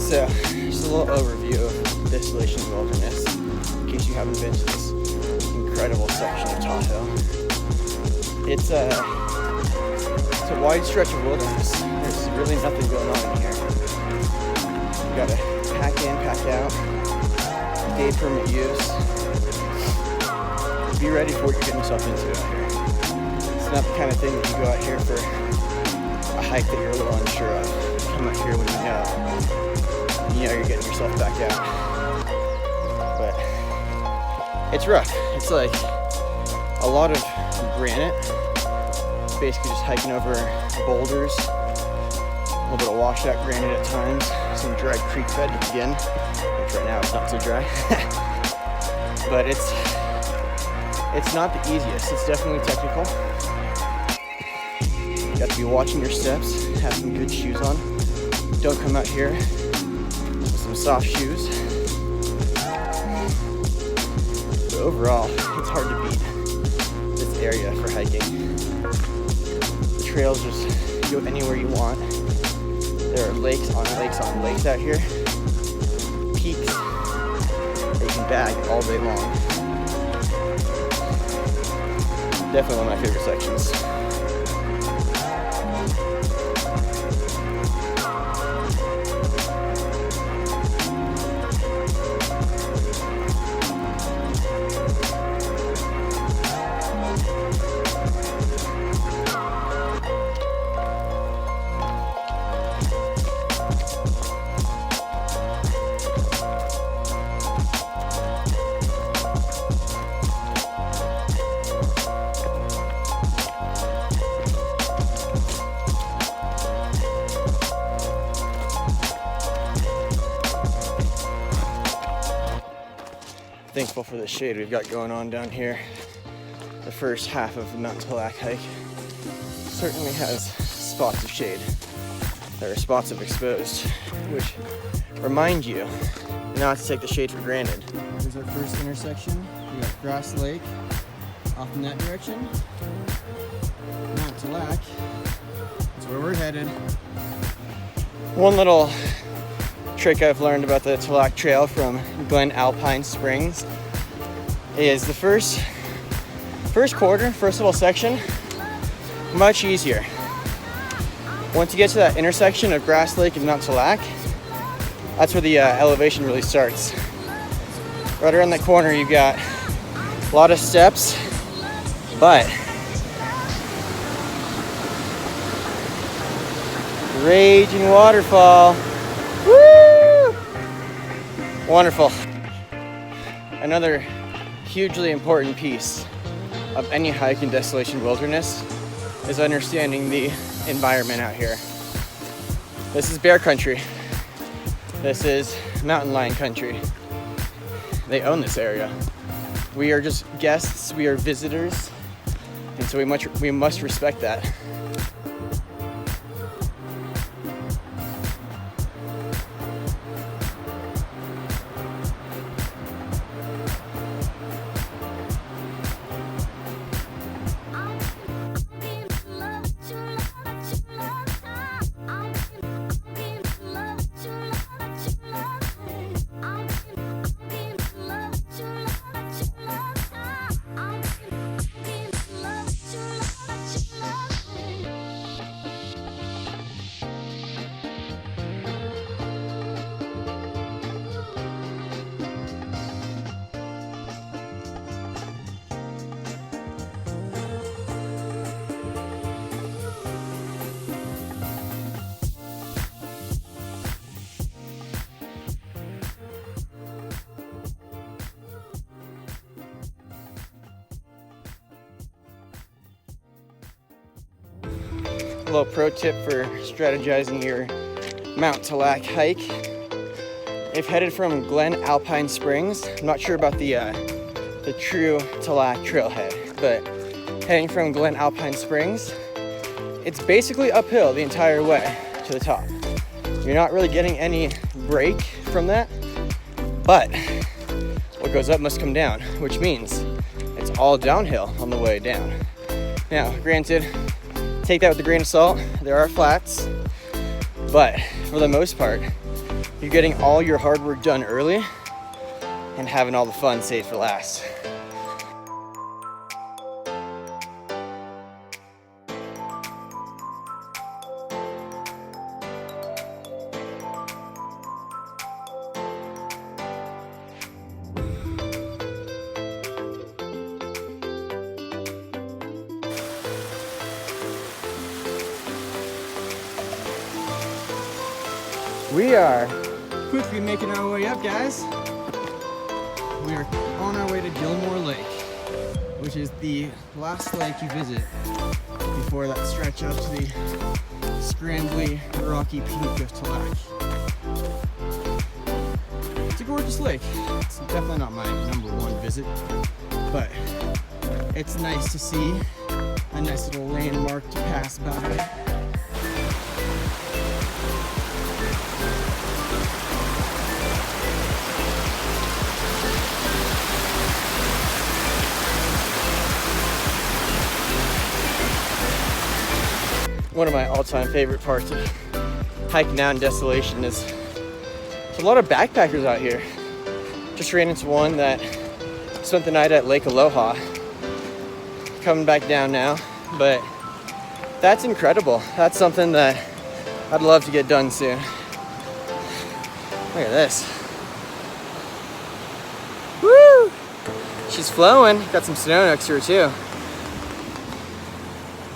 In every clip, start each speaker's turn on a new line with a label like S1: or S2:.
S1: So, just a little overview of Desolation Wilderness, in case you haven't been to this incredible section of Tahoe. It's a wide stretch of wilderness. There's really nothing going on in here. You gotta pack in, pack out, day permit use. Be ready for what you're getting yourself into out here. It's not the kind of thing that you go out here for a hike that you're a little unsure of. You come out here when you know you're getting yourself back out. But it's rough. It's like a lot of granite, basically just hiking over boulders, a little bit of washout granite at times, some dry creek bed to begin, which right now is not so dry. But it's not the easiest. It's definitely technical. You got to be watching your steps, have some good shoes on. Don't come out here with some soft shoes. But overall, it's hard to beat this area for hiking. The trails just go anywhere you want. There are lakes on lakes on lakes out here. Peaks that you can bag all day long. Definitely one of my favorite sections. Thankful for the shade we've got going on down here. The first half of the Mt Tallac hike certainly has spots of shade. There are spots of exposed, which remind you not to take the shade for granted. Here's our first intersection. We got Grass Lake off in that direction. Mt Tallac, that's where we're headed. One little trick I've learned about the Tallac Trail from Glen Alpine Springs is the first quarter, first little section, much easier. Once you get to that intersection of Grass Lake and Mt Tallac, that's where the elevation really starts. Right around that corner you've got a lot of steps, but raging waterfall. Woo! Wonderful. Another hugely important piece of any hike in Desolation Wilderness is understanding the environment out here. This is bear country. This is mountain lion country. They own this area. We are just guests, we are visitors, and so we must respect that. A little pro tip for strategizing your Mt Tallac hike. If headed from Glen Alpine Springs, I'm not sure about the true Tallac trailhead, but heading from Glen Alpine Springs, it's basically uphill the entire way to the top. You're not really getting any break from that, but what goes up must come down, which means it's all downhill on the way down. Now, granted, take that with a grain of salt. There are flats, but for the most part, you're getting all your hard work done early and having all the fun saved for last. We are quickly making our way up, guys. We are on our way to Gilmore Lake, which is the last lake you visit before that stretch up to the scrambly, rocky peak of Tallac. It's a gorgeous lake. It's definitely not my #1 visit, but it's nice to see, a nice little landmark to pass by. One of my all-time favorite parts of hiking down Desolation is there's a lot of backpackers out here. Just ran into one that spent the night at Lake Aloha. Coming back down now, but that's incredible. That's something that I'd love to get done soon. Look at this. Woo! She's flowing. Got some snow next to her too.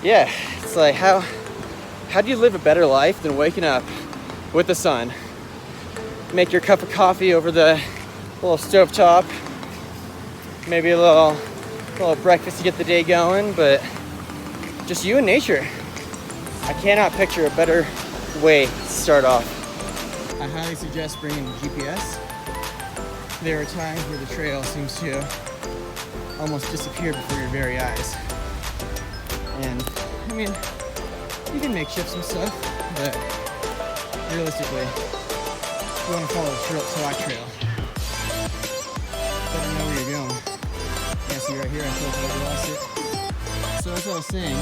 S1: Yeah, it's like how do you live a better life than waking up with the sun? Make your cup of coffee over the little stovetop. Maybe a little breakfast to get the day going, but just you and nature. I cannot picture a better way to start off. I highly suggest bringing the GPS. There are times where the trail seems to almost disappear before your very eyes. And I mean, you can make shifts and stuff, but realistically, if you want to follow the Tallac trail, you better know where you're going. Yeah, see right here, I feel like I lost it. So as I was saying,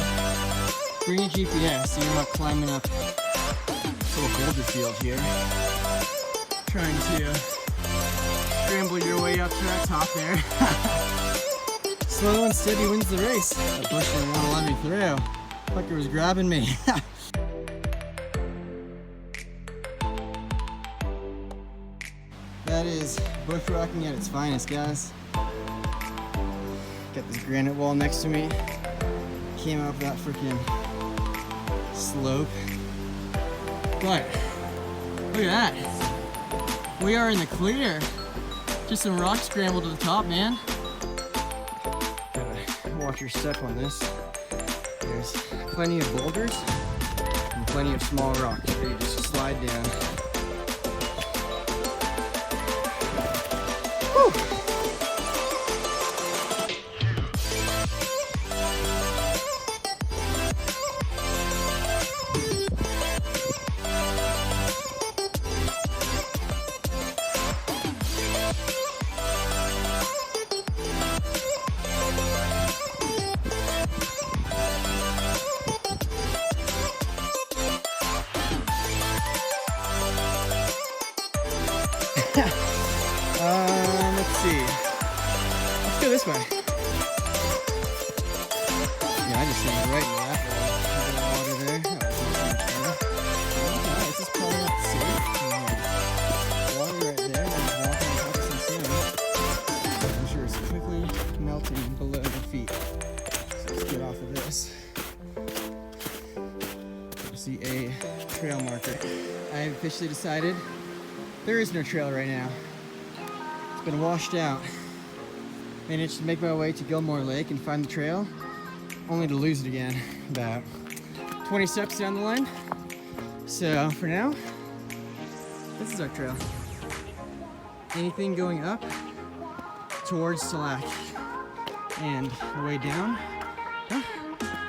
S1: bring a GPS so you're not climbing up this little boulder field here, trying to scramble your way up to that top there. Slow and steady wins the race. That bush didn't want to let me through. Fucker was grabbing me. That is bushwhacking at its finest, guys. Got this granite wall next to me. Came up that freaking slope. But look at that. We are in the clear. Just some rock scramble to the top, man. Gotta watch your step on this. There's plenty of boulders and plenty of small rocks where you just slide down. Whew. Let's see. Let's go this way. Yeah, I just landed right into that water there. This is probably not safe. Water right there. I'm walking on top of some sand. I'm sure it's quickly melting below the feet. So let's get off of this. I see a trail marker. I have officially decided there is no trail right now. It's been washed out. Managed to make my way to Gilmore Lake and find the trail, only to lose it again about 20 steps down the line. So for now, this is our trail. Anything going up towards Tallac and the way down,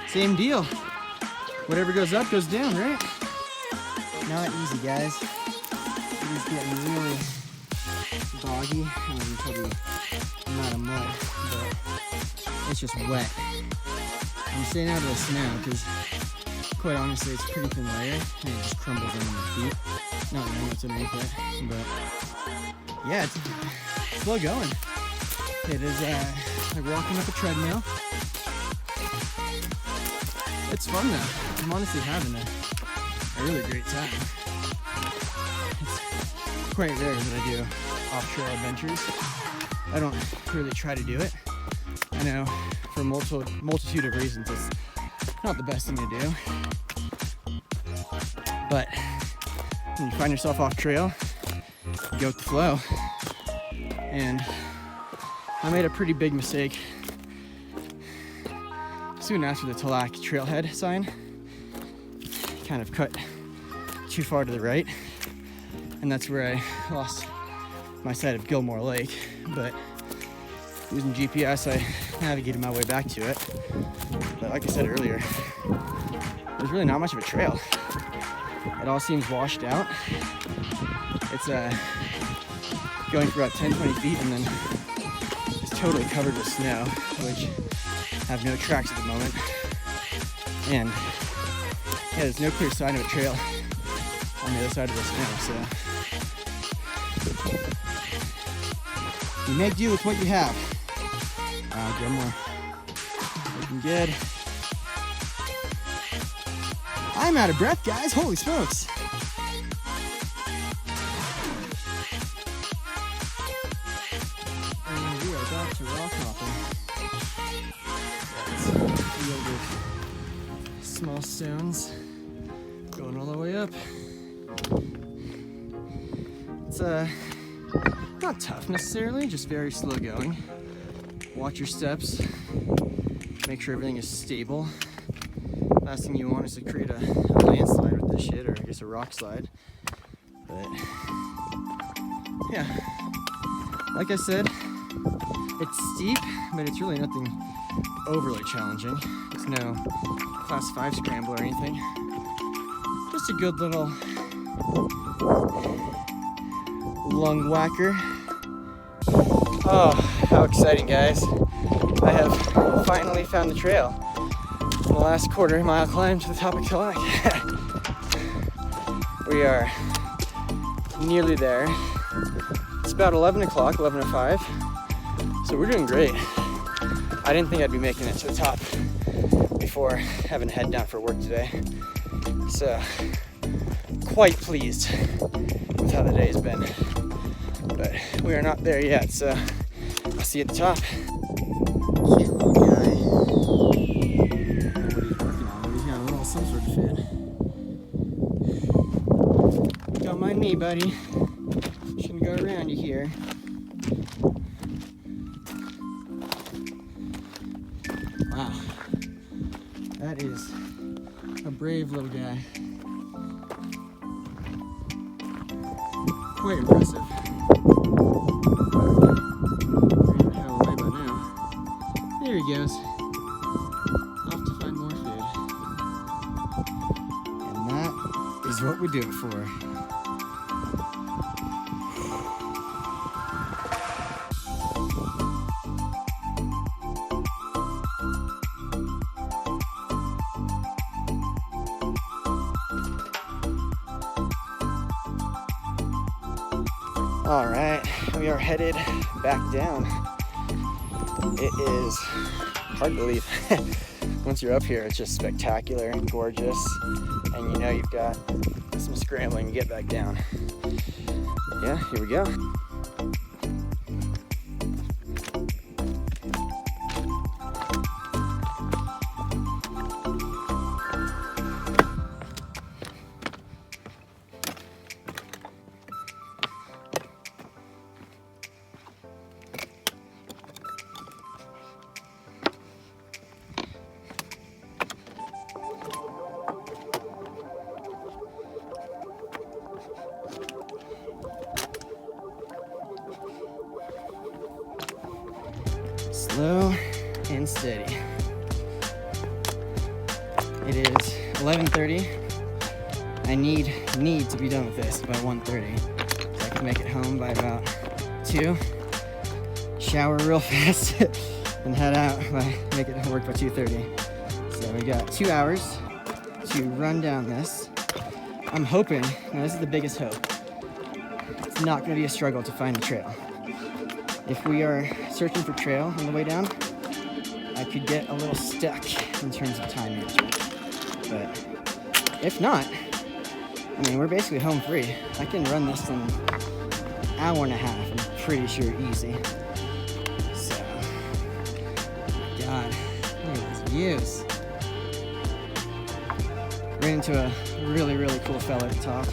S1: same deal. Whatever goes up goes down, right? Not easy, guys. It is getting really boggy. Probably not a mud, but it's just wet. I'm staying out of the snow because, quite honestly, it's a pretty thin layer and it just crumbles under my feet. Not knowing what's underneath it, but yeah, it's slow going. It is like walking up a treadmill. It's fun though. I'm honestly having a really great time. It's quite rare that I do off-trail adventures. I don't really try to do it. I know for a multitude of reasons it's not the best thing to do. But when you find yourself off trail, you go with the flow. And I made a pretty big mistake soon after the Tallac trailhead sign. Kind of cut too far to the right, and that's where I lost my sight of Gilmore Lake. But using GPS, I navigated my way back to it. But like I said earlier, there's really not much of a trail. It all seems washed out. It's going for about 10-20 feet and then it's totally covered with snow, which have no tracks at the moment. And yeah, there's no clear sign of a trail on the other side of the snow, so you make do with what you have. Gilmore, looking good. I'm out of breath, guys. Holy smokes. And we are back to rock hopping. That's a field of small stones going all the way up. It's not tough necessarily, just very slow going. Watch your steps. Make sure everything is stable. Last thing you want is to create a landslide with this shit, or I guess a rock slide. But yeah, like I said, it's steep, but it's really nothing overly challenging. It's no class 5 scramble or anything. Just a good little lung whacker. Oh, how exciting, guys. I have finally found the trail. The last quarter-mile climb to the top of Tallac. We are nearly there. It's about 11 o'clock, 11:05, so we're doing great. I didn't think I'd be making it to the top before having to head down for work today. So, quite pleased with how the day has been. But we are not there yet, so I'll see you at the top. Cute little guy. Some sort of fit. Don't mind me, buddy. Shouldn't go around you here. Wow. That is a brave little guy. Quite impressive. Pretty the hell away by now. There he goes. Off to find more food. Is what we do it for. All right, we are headed back down. It is hard to believe. Once you're up here, it's just spectacular and gorgeous, and you know you've got some scrambling to get back down. Yeah, here we go. Slow and steady. It is 11:30 I need to be done with this by 1:30, so I can make it home by about 2. Shower real fast and head out make it to work by 2:30. So we got 2 hours to run down this. I'm hoping, now this is the biggest hope, it's not going to be a struggle to find the trail. If we are searching for trail on the way down, I could get a little stuck in terms of time management. But if not, I mean, we're basically home free. I can run this in an hour and a half, I'm pretty sure, easy. So, God, look at these views. Ran into a really, really cool fella at the top.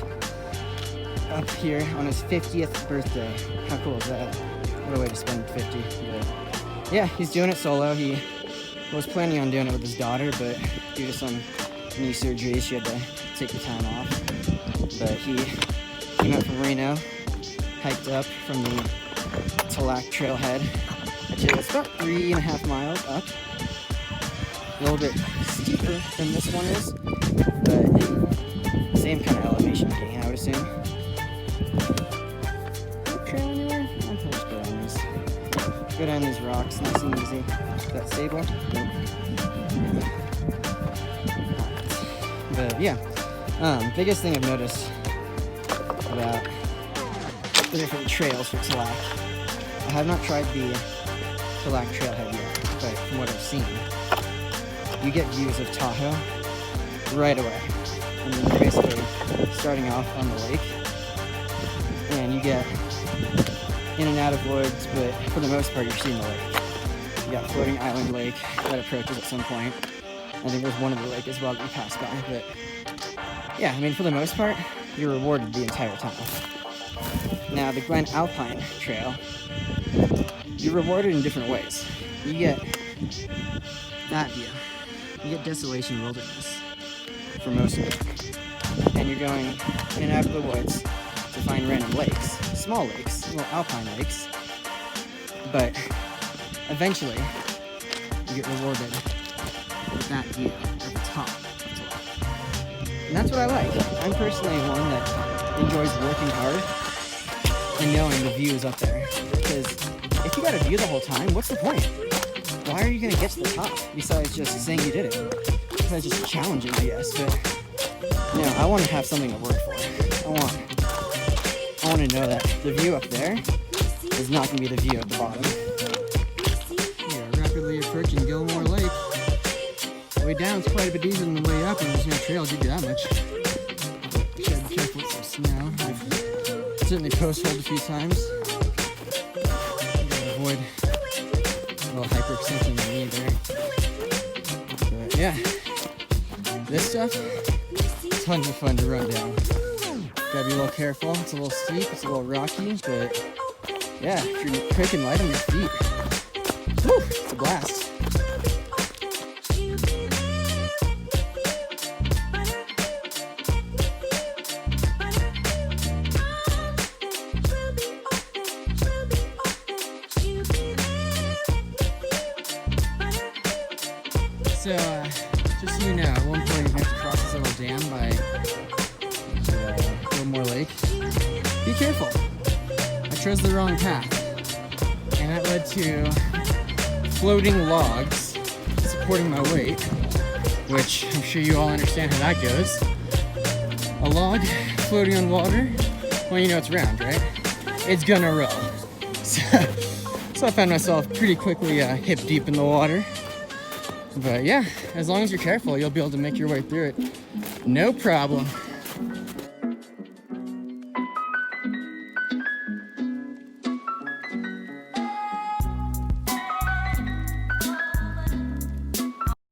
S1: Up here on his 50th birthday. How cool is that? What a way to spend 50. But yeah, he's doing it solo. He was planning on doing it with his daughter, but due to some knee surgery, she had to take the time off. But he came up from Reno, hiked up from the Tallac trailhead. Actually, it's about 3.5 miles up. A little bit steeper than this one is, but same kind of elevation gain, I would assume. Trail anywhere? I'll just go down these. Go down these rocks, nice and easy. That stable? Nope. But yeah, biggest thing I've noticed about the different trails for Tallac. I have not tried the Tallac trailhead yet, but from what I've seen, you get views of Tahoe right away. I mean, you're basically starting off on the lake, and you get in and out of woods, but for the most part, you're seeing the lake. You got Floating Island Lake that approaches at some point. I think there's one of the lake as well that you pass by, but yeah, I mean, for the most part, you're rewarded the entire time. Now, the Glen Alpine Trail, you're rewarded in different ways. You get that view. You get Desolation Wilderness for most of it. And you're going in and out of the woods to find random lakes. Small lakes, little alpine lakes. But eventually, you get rewarded with that view at the top of Tallac. And that's what I like. I'm personally one that enjoys working hard and knowing the view is up there. Because if you got a view the whole time, what's the point? Why are you going to get to the top besides just saying you did it? That's just challenging, I guess. But no, I want to have something to work for. I want to know that the view up there is not going to be the view at the bottom. We are rapidly approaching Gilmore Lake. The way down is quite a bit easier than the way up, and there's no trail to do that much. You gotta be careful with some snow. I've certainly post-holed a few times. You gotta avoid a little hyperextension in the knee there. But yeah, this stuff, tons of fun to run down. Gotta be a little careful. It's a little steep, it's a little rocky, but yeah, if you're quick and light on your feet, whew, it's a blast. So, just so you know, at one point you have to cross this little dam by Gilmore Lake. Be careful. I chose the wrong path, and that led to floating logs supporting my weight, which I'm sure you all understand how that goes. A log floating on water, well, you know it's round, right? It's gonna roll. So I found myself pretty quickly hip deep in the water. But yeah, as long as you're careful, you'll be able to make your way through it. No problem.